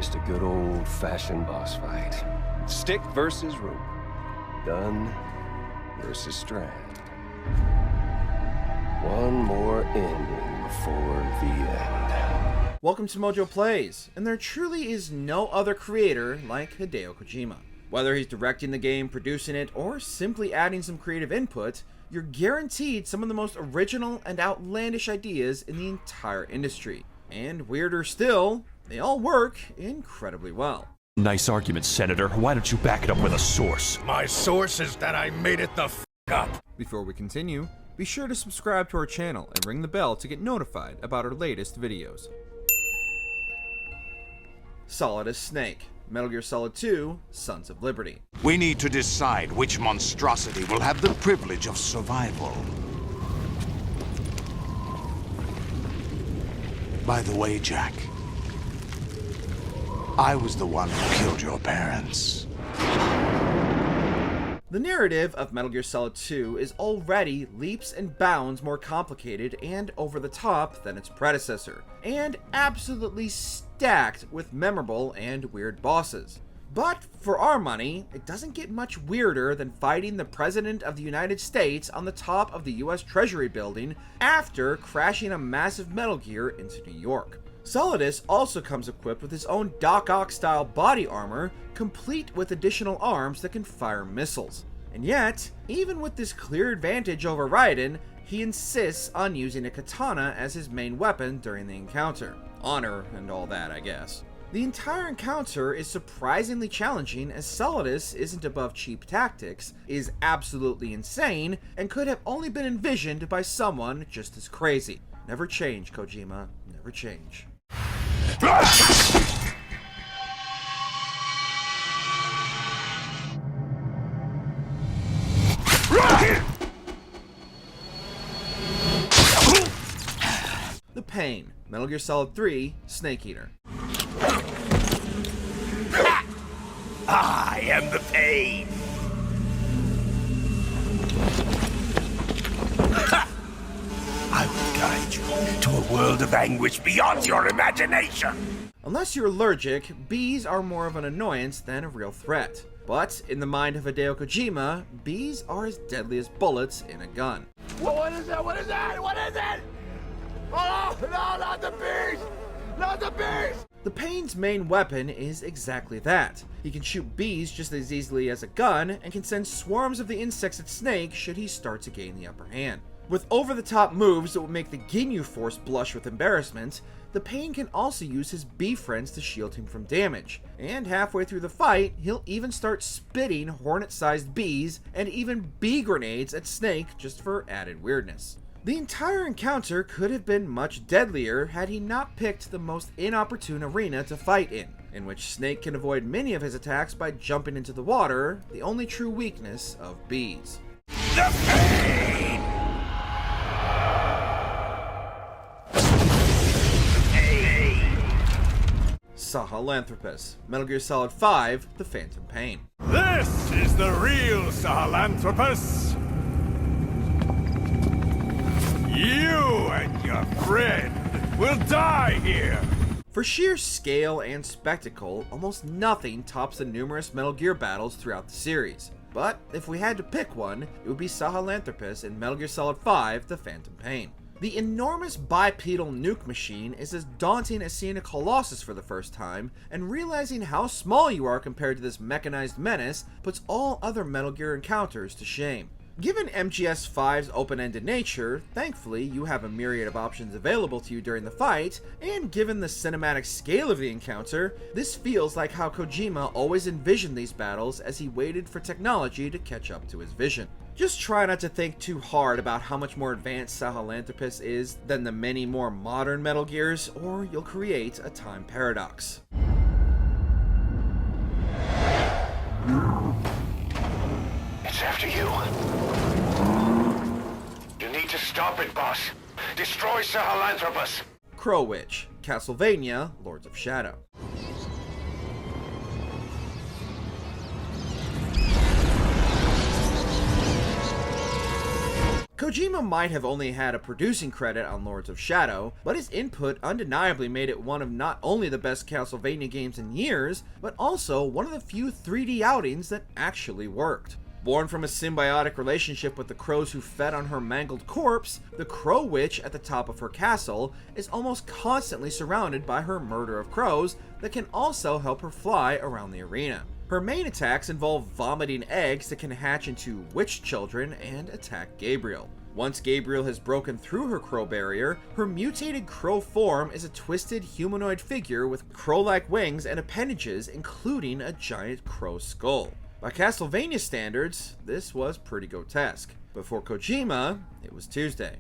Just a good old-fashioned boss fight. Stick versus rope. Gun versus strand. One more ending before the end. Welcome to MojoPlays, and there truly is no other creator like Hideo Kojima. Whether he's directing the game, producing it, or simply adding some creative input, you're guaranteed some of the most original and outlandish ideas in the entire industry. And weirder still, they all work incredibly well. Nice argument, Senator. Why don't you back it up with a source? My source is that I made it the f*** up. Before we continue, be sure to subscribe to our channel and ring the bell to get notified about our latest videos. Solid as Snake, Metal Gear Solid 2, Sons of Liberty. We need to decide which monstrosity will have the privilege of survival. By the way, Jack, I was the one who killed your parents. The narrative of Metal Gear Solid 2 is already leaps and bounds more complicated and over the top than its predecessor, and absolutely stacked with memorable and weird bosses. But for our money, it doesn't get much weirder than fighting the President of the United States on the top of the US Treasury building after crashing a massive Metal Gear into New York. Solidus also comes equipped with his own Doc Ock style body armor, complete with additional arms that can fire missiles. And yet, even with this clear advantage over Raiden, he insists on using a katana as his main weapon during the encounter. Honor and all that, I guess. The entire encounter is surprisingly challenging, as Solidus isn't above cheap tactics, is absolutely insane, and could have only been envisioned by someone just as crazy. Never change, Kojima. Never change. The Pain, Metal Gear Solid 3, Snake Eater. I am the pain. I will guide you to a world of anguish beyond your imagination. Unless you're allergic, bees are more of an annoyance than a real threat. But in the mind of Hideo Kojima, bees are as deadly as bullets in a gun. What is that? What is that? What is it? Oh, no, not the bees! Not the bees! The Pain's main weapon is exactly that. He can shoot bees just as easily as a gun, and can send swarms of the insects at Snake should he start to gain the upper hand. With over-the-top moves that will make the Ginyu Force blush with embarrassment, the Pain can also use his bee friends to shield him from damage. And halfway through the fight, he'll even start spitting hornet-sized bees and even bee grenades at Snake just for added weirdness. The entire encounter could have been much deadlier had he not picked the most inopportune arena to fight in which Snake can avoid many of his attacks by jumping into the water, the only true weakness of bees. The pain! Sahelanthropus, Metal Gear Solid 5, The Phantom Pain. This is the real Sahelanthropus! You and your friend will die here! For sheer scale and spectacle, almost nothing tops the numerous Metal Gear battles throughout the series. But if we had to pick one, it would be Sahelanthropus in Metal Gear Solid 5, The Phantom Pain. The enormous bipedal nuke machine is as daunting as seeing a Colossus for the first time, and realizing how small you are compared to this mechanized menace puts all other Metal Gear encounters to shame. Given MGS5's open-ended nature, thankfully you have a myriad of options available to you during the fight, and given the cinematic scale of the encounter, this feels like how Kojima always envisioned these battles as he waited for technology to catch up to his vision. Just try not to think too hard about how much more advanced Sahelanthropus is than the many more modern Metal Gears, or you'll create a time paradox. It's after you. You need to stop it, boss. Destroy Sahelanthropus. Crow Witch, Castlevania, Lords of Shadow. Kojima might have only had a producing credit on Lords of Shadow, but his input undeniably made it one of not only the best Castlevania games in years, but also one of the few 3D outings that actually worked. Born from a symbiotic relationship with the crows who fed on her mangled corpse, the Crow Witch at the top of her castle is almost constantly surrounded by her murder of crows that can also help her fly around the arena. Her main attacks involve vomiting eggs that can hatch into witch children and attack Gabriel. Once Gabriel has broken through her crow barrier, her mutated crow form is a twisted humanoid figure with crow-like wings and appendages, including a giant crow skull. By Castlevania standards, this was pretty grotesque. But for Kojima, it was Tuesday.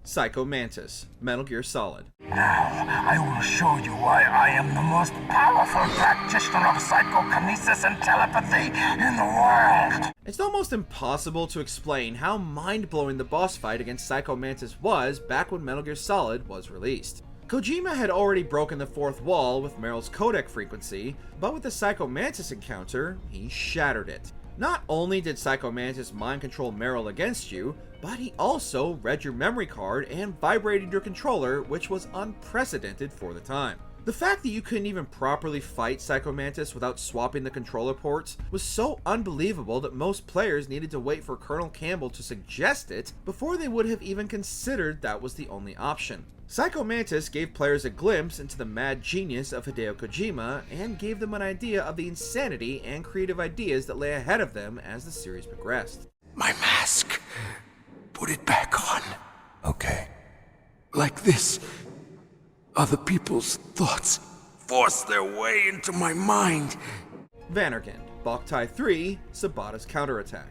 Psycho Mantis, Metal Gear Solid. Now, I will show you why I am the most powerful practitioner of psychokinesis and telepathy in the world. It's almost impossible to explain how mind-blowing the boss fight against Psycho Mantis was back when Metal Gear Solid was released. Kojima had already broken the fourth wall with Meryl's codec frequency, but with the Psycho Mantis encounter, he shattered it. Not only did Psycho Mantis mind control Meryl against you, but he also read your memory card and vibrated your controller, which was unprecedented for the time. The fact that you couldn't even properly fight Psycho Mantis without swapping the controller ports was so unbelievable that most players needed to wait for Colonel Campbell to suggest it before they would have even considered that was the only option. Psycho Mantis gave players a glimpse into the mad genius of Hideo Kojima and gave them an idea of the insanity and creative ideas that lay ahead of them as the series progressed. My mask. Put it back on. Okay. Like this, other people's thoughts force their way into my mind. Vannergand, Boktai 3, Sabata's counterattack.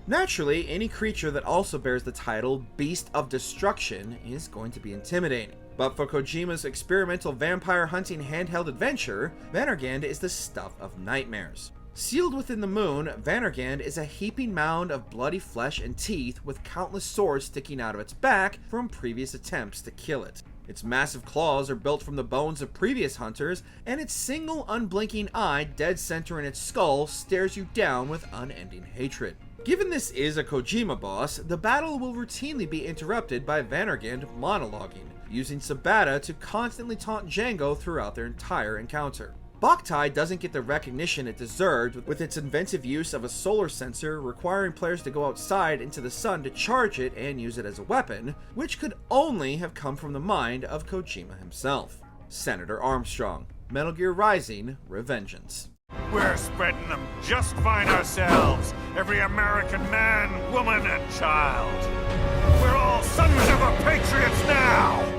Naturally, any creature that also bears the title Beast of Destruction is going to be intimidating. But for Kojima's experimental vampire hunting handheld adventure, Vannergand is the stuff of nightmares. Sealed within the moon, Vannergand is a heaping mound of bloody flesh and teeth with countless swords sticking out of its back from previous attempts to kill it. Its massive claws are built from the bones of previous hunters, and its single unblinking eye dead center in its skull stares you down with unending hatred. Given this is a Kojima boss, the battle will routinely be interrupted by Vannergand monologuing, using Sabata to constantly taunt Django throughout their entire encounter. Boktai doesn't get the recognition it deserved with its inventive use of a solar sensor requiring players to go outside into the sun to charge it and use it as a weapon, which could only have come from the mind of Kojima himself. Senator Armstrong, Metal Gear Rising: Revengeance. We're spreading them just fine ourselves. Every American man, woman, and child. We're all sons of a patriots now!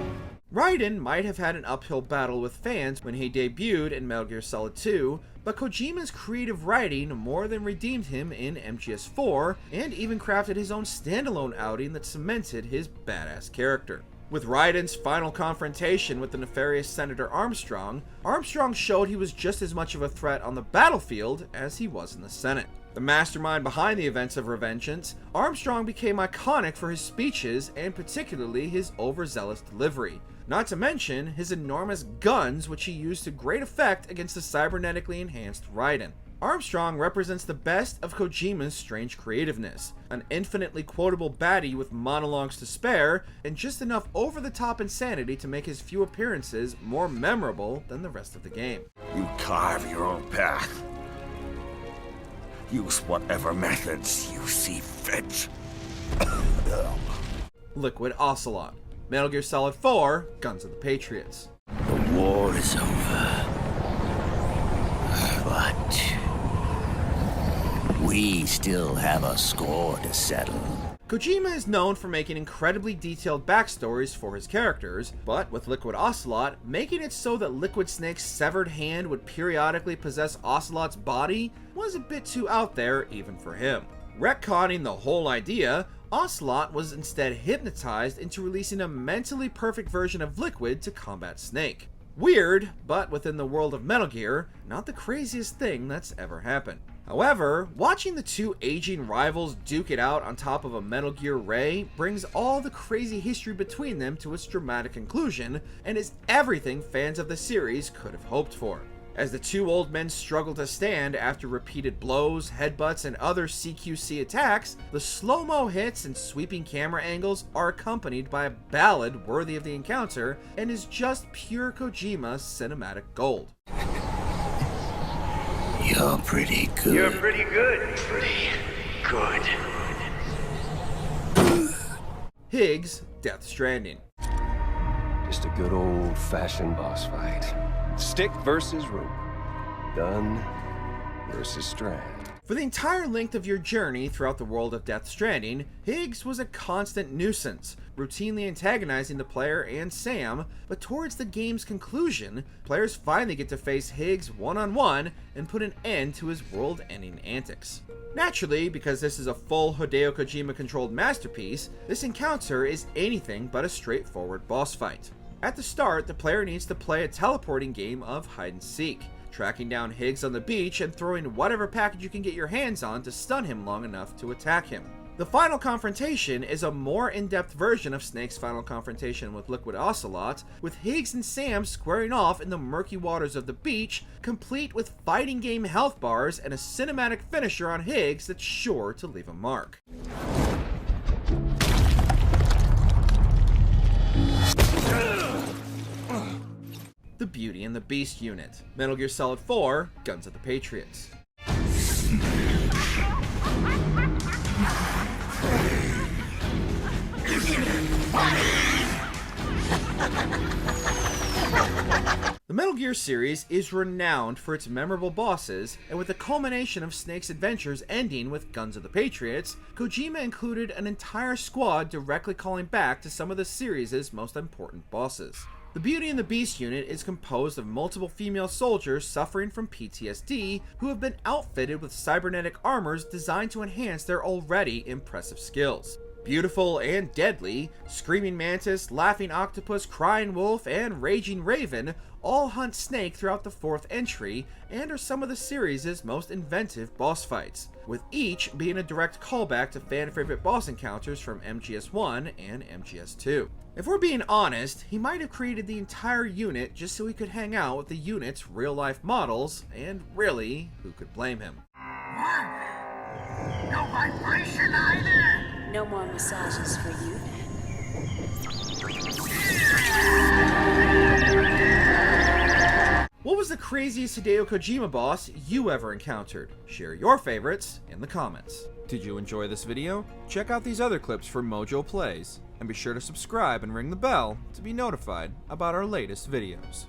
Raiden might have had an uphill battle with fans when he debuted in Metal Gear Solid 2, but Kojima's creative writing more than redeemed him in MGS4, and even crafted his own standalone outing that cemented his badass character. With Raiden's final confrontation with the nefarious Senator Armstrong, Armstrong showed he was just as much of a threat on the battlefield as he was in the Senate. The mastermind behind the events of Revengeance, Armstrong became iconic for his speeches and particularly his overzealous delivery, not to mention his enormous guns which he used to great effect against the cybernetically enhanced Raiden. Armstrong represents the best of Kojima's strange creativeness, an infinitely quotable baddie with monologues to spare, and just enough over-the-top insanity to make his few appearances more memorable than the rest of the game. You carve your own path. Use whatever methods you see fit. Liquid Ocelot, Metal Gear Solid 4: Guns of the Patriots. The war is over. But we still have a score to settle. Kojima is known for making incredibly detailed backstories for his characters, but with Liquid Ocelot, making it so that Liquid Snake's severed hand would periodically possess Ocelot's body was a bit too out there even for him. Retconning the whole idea, Ocelot was instead hypnotized into releasing a mentally perfect version of Liquid to combat Snake. Weird, but within the world of Metal Gear, not the craziest thing that's ever happened. However, watching the two aging rivals duke it out on top of a Metal Gear Ray brings all the crazy history between them to its dramatic conclusion, and is everything fans of the series could have hoped for. As the two old men struggle to stand after repeated blows, headbutts, and other CQC attacks, the slow-mo hits and sweeping camera angles are accompanied by a ballad worthy of the encounter and is just pure Kojima cinematic gold. You're pretty good. You're pretty good. Pretty good. Higgs, Death Stranding. Just a good old-fashioned boss fight. Stick versus rope. Gun versus strand. For the entire length of your journey throughout the world of Death Stranding, Higgs was a constant nuisance, routinely antagonizing the player and Sam, but towards the game's conclusion, players finally get to face Higgs one-on-one and put an end to his world-ending antics. Naturally, because this is a full Hideo Kojima controlled masterpiece, this encounter is anything but a straightforward boss fight. At the start, the player needs to play a teleporting game of hide and seek, tracking down Higgs on the beach and throwing whatever package you can get your hands on to stun him long enough to attack him. The final confrontation is a more in-depth version of Snake's final confrontation with Liquid Ocelot, with Higgs and Sam squaring off in the murky waters of the beach, complete with fighting game health bars and a cinematic finisher on Higgs that's sure to leave a mark. The Beauty and the Beast unit. Metal Gear Solid 4, Guns of the Patriots. The Metal Gear series is renowned for its memorable bosses, and with the culmination of Snake's adventures ending with Guns of the Patriots, Kojima included an entire squad directly calling back to some of the series' most important bosses. The Beauty and the Beast unit is composed of multiple female soldiers suffering from PTSD who have been outfitted with cybernetic armors designed to enhance their already impressive skills. Beautiful and deadly, Screaming Mantis, Laughing Octopus, Crying Wolf, and Raging Raven all hunt Snake throughout the fourth entry and are some of the series' most inventive boss fights, with each being a direct callback to fan-favorite boss encounters from MGS1 and MGS2. If we're being honest, he might have created the entire unit just so he could hang out with the unit's real-life models, and really, who could blame him? No vibration either! No more massages for you then. What was the craziest Hideo Kojima boss you ever encountered? Share your favorites in the comments. Did you enjoy this video? Check out these other clips from MojoPlays, and be sure to subscribe and ring the bell to be notified about our latest videos.